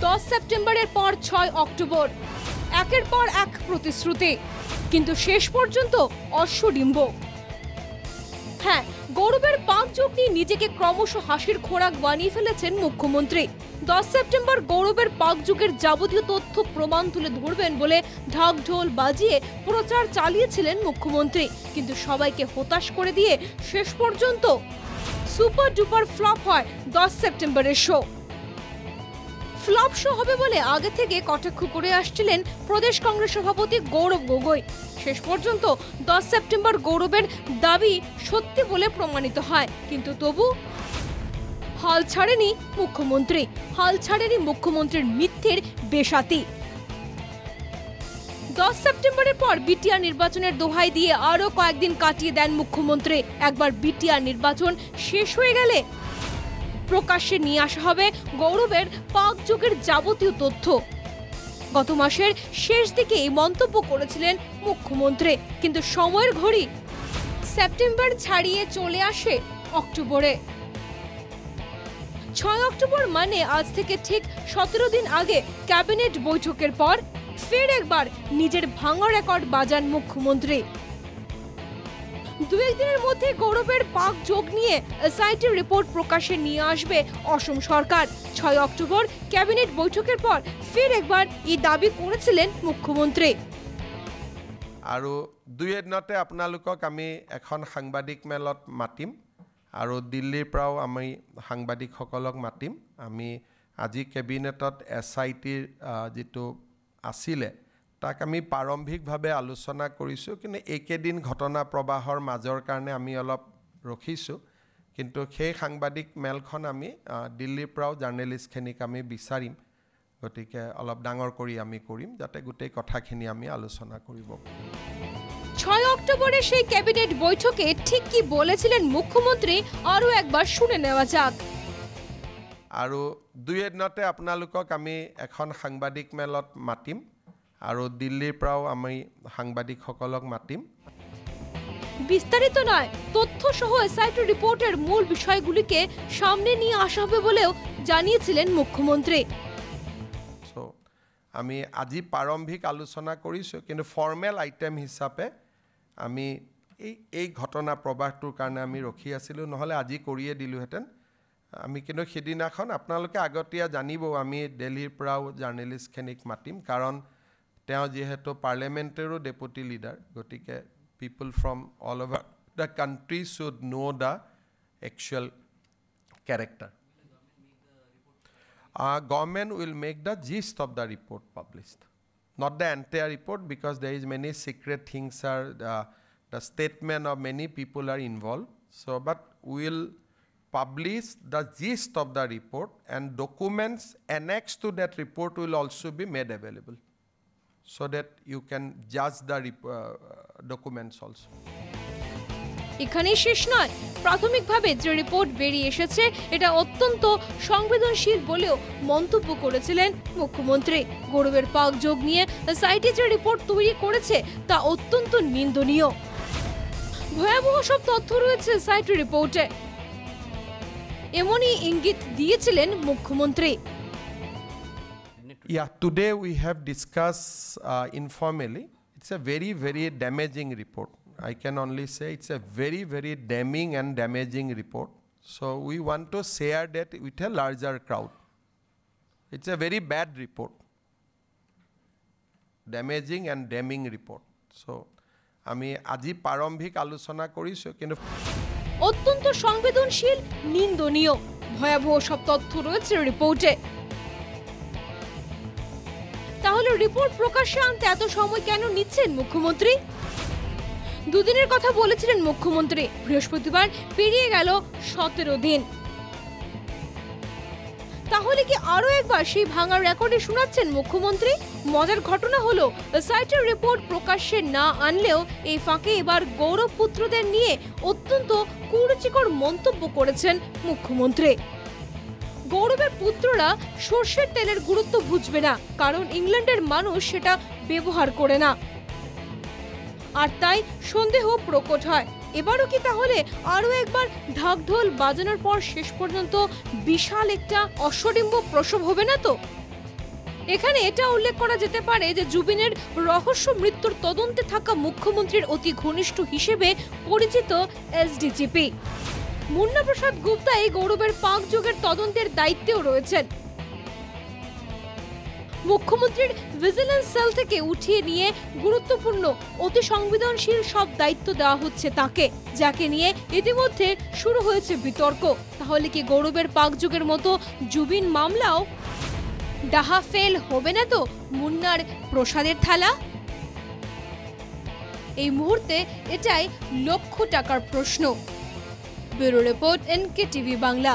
10 সেপ্টেম্বরের পর 6 অক্টোবর একের পর এক প্রতিশ্রুতি, কিন্তু শেষ পর্যন্ত অশ্বডিম্ব। হ্যাঁ, গৌরবের পাকযোগ নিয়ে নিজেকে ক্রমশ হাসির খোরাক বানিয়ে ফেলেছেন মুখ্যমন্ত্রী। 10 সেপ্টেম্বর গৌরবের পাকযোগের যাবতীয় তথ্য প্রমাণ তুলে ধরবেন বলে ঢাকঢোল বাজিয়ে প্রচার চালিয়েছিলেন মুখ্যমন্ত্রী, কিন্তু সবাইকে হতাশ করে দিয়ে শেষ পর্যন্ত সুপার ডুপার ফ্লপ হয় 10 সেপ্টেম্বরের শো। ফ্লপ শো হবে বলে আগে থেকে কটাক্ষ করে আসছিলেন প্রদেশ কংগ্রেস সভাপতি গৌরব গগৈ। শেষ পর্যন্ত 10 সেপ্টেম্বর গৌরবের দাবি সত্যি বলে প্রমাণিত হয়, কিন্তু তবু হাল ছাড়েনি মুখ্যমন্ত্রী, হাল ছাড়েনি মুখ্যমন্ত্রীর মিথ্যের বেসাতি। 10 সেপ্টেম্বরের পর বিটিআর নির্বাচনের দোহাই দিয়ে আরো কয়েকদিন কাটিয়ে দেন মুখ্যমন্ত্রী। একবার বিটিআর নির্বাচন শেষ হয়ে গেলে প্রকাশ্যে নিয়ে আসা হবে গৌরবের পাকযোগের যাবতীয় তথ্য। গত মাসের শেষ দিকে এই মন্তব্য করেছিলেন মুখ্যমন্ত্রী, কিন্তু সময়ের ঘড়ি সেপ্টেম্বর ছাড়িয়ে চলে আসে অক্টোবরে। 6 অক্টোবর মানে আজ থেকে ঠিক 17 দিন আগে ক্যাবিনেট বৈঠকের পর ফের একবার নিজের ভাঙা রেকর্ড বাজান মুখ্যমন্ত্রী। দু একদিনের মধ্যে গৌরবের পাকযোগ নিয়ে এসআইটি রিপোর্ট প্রকাশে নিয়ে আসবে অসম সরকার। 6 অক্টোবর ক্যাবিনেট বৈঠকের পর ফের একবার এই দাবি করেছিলেন মুখ্যমন্ত্রী। আৰু দুই এদিনতে আপোনালোকক আমি এখন সাংবাদিক মেলত মাতিম আৰু দিল্লীৰ পৰাও আমি সাংবাদিকসকলক মাতিম। আমি আজি কেবিনেটত এসআইটিৰ যেটো আছিলে তাক আমি প্ৰাৰম্ভিকভাৱে আলোচনা কৰিছোঁ, কিন্তু এইকেইদিন ঘটনা প্ৰবাহৰ মাজৰ কাৰণে আমি অলপ ৰখিছোঁ। কিন্তু সেই সাংবাদিক মেলখন আমি দিল্লীৰ পৰাও জাৰ্নেলিষ্টখিনিক আমি বিচাৰিম, গতিকে অলপ ডাঙৰ কৰি আমি কৰিম যাতে গোটেই কথাখিনি আমি আলোচনা কৰিব। 6 অক্টোবরে সেই ক্যাবিনেট বৈঠকে ঠিক কি বলেছিলেন মুখ্যমন্ত্রী আরো একবার শুনে নেওয়া যাক। আৰু দুই এদিনতে আপোনালোকক আমি এখন সাংবাদিক মেলত মাতিম আৰু দিল্লীৰ পৰাও আমি সাংবাদিকসকলক মাতিম। বিস্তারিত নয়, তথ্য সহ এসআইটি রিপোর্টের মূল বিষয়গুলিকে সামনে নিয়ে আসা হবে বলেও জানিয়েছিলেন মুখ্যমন্ত্রী। সো আমি আজি প্ৰাৰম্ভিক আলোচনা কৰিছোঁ, কিন্তু ফৰ্মেল আইটেম হিচাপে আমি এই ঘটনা প্ৰবাহটোৰ কাৰণে আমি ৰখি আছিলোঁ, নহ'লে আজি কৰিয়ে দিলোহেঁতেন আমি। কিন্তু সেইদিনাখন আপোনালোকে আগতীয়া জানিব আমি দিল্লীৰ পৰাও জাৰ্নেলিষ্টখিনিক মাতিম, কাৰণ তেওঁ যিহেতু পাৰ্লিয়ামেণ্টেৰো ডেপুটি লিডাৰ, গতিকে people from all over the country should know' the actual character. Government will make the gist of the report published, not the entire report, because there is many secret things are the statement of many people are involved. So, but we will publish the gist of the report, and documents annexed to that report will also be made available, so that you can judge the documents also. এখানেই শেষ নয়, প্রাথমিকভাবে যে report বেরিয়ে এসেছে এটা অত্যন্ত সংবেদনশীল বলেও মন্তব্য করেছিলেন মুখ্যমন্ত্রী। গৌরবের পাকযোগ নিয়ে এসআইটি যে রিপোর্ট তৈরি করেছে তা অত্যন্ত নিন্দনীয়। ভয়াবহ সব তথ্য রয়েছে এসআইটি রিপোর্টে, এমনই ইঙ্গিত দিয়েছিলেন মুখ্যমন্ত্রী। Yeah, today we have discussed informally. It's a very, very damaging report. I can only say it's a very, very damning and damaging report. So we want to share that with a larger crowd. It's a very bad report. Damaging and damning report. So আমি আজি প্ৰাৰম্ভিক আলোচনা কৰিছোঁ, কিন্তু অত্যন্ত সংবেদনশীল, নিন্দনীয়, ভয়াবহ সব তথ্য রয়েছে রিপোর্টে। তাহলে রিপোর্ট প্রকাশ্যে আনতে এত সময় কেন নিচ্ছেন মুখ্যমন্ত্রী? দুদিনের কথা বলেছিলেন মুখ্যমন্ত্রী, বৃহস্পতিবার পেরিয়ে গেল 17 দিন। তাহলে কি আরো একবার সেই ভাঙা রেকর্ডে শোনাচ্ছেন মুখ্যমন্ত্রী? মজার ঘটনা হলো এসআইটির রিপোর্ট প্রকাশ্যে না আনলেও এই ফাঁকে এবার গৌরব পুত্রদের নিয়ে অত্যন্ত কুরুচিকর মন্তব্য করেছেন মুখ্যমন্ত্রী। গৌরবের পুত্ররা সর্ষের তেলের গুরুত্ব বুঝবে না, কারণ ইংল্যান্ডের মানুষ সেটা ব্যবহার করে না, আর তাই সন্দেহ প্রকট হয়। এবারও কি তাহলে আরো একবার ঢাকঢোল বাজানোর পর শেষ পর্যন্ত বিশাল একটা অশ্বডিম্ব প্রসব হবে না তো? এখানে এটা উল্লেখ করা যেতে পারে যে জুবিনের রহস্য মৃত্যুর তদন্তে থাকা মুখ্যমন্ত্রীর অতি ঘনিষ্ঠ হিসেবে পরিচিত এসডিজিপি মুন্না প্রসাদ গুপ্তা এই গৌরবের পাকযোগের তদন্তের দায়িত্বেও রয়েছেন। মুখ্যমন্ত্রীর ভিজিলেন্স সেল থেকে উঠিয়ে নিয়ে গুরুত্বপূর্ণ অতি সংবেদনশীল সব দায়িত্ব দেওয়া হচ্ছে তাকে, যাকে নিয়ে ইতিমধ্যে শুরু হয়েছে বিতর্ক। তাহলে কি গৌরবের পাকযোগের মতো জুবিন মামলাও ডাহা ফেল হবে না তো মুন্নার প্রসাদের থালা? এই মুহূর্তে এটাই লক্ষ টাকার প্রশ্ন। Bureau report NK TV Bangla.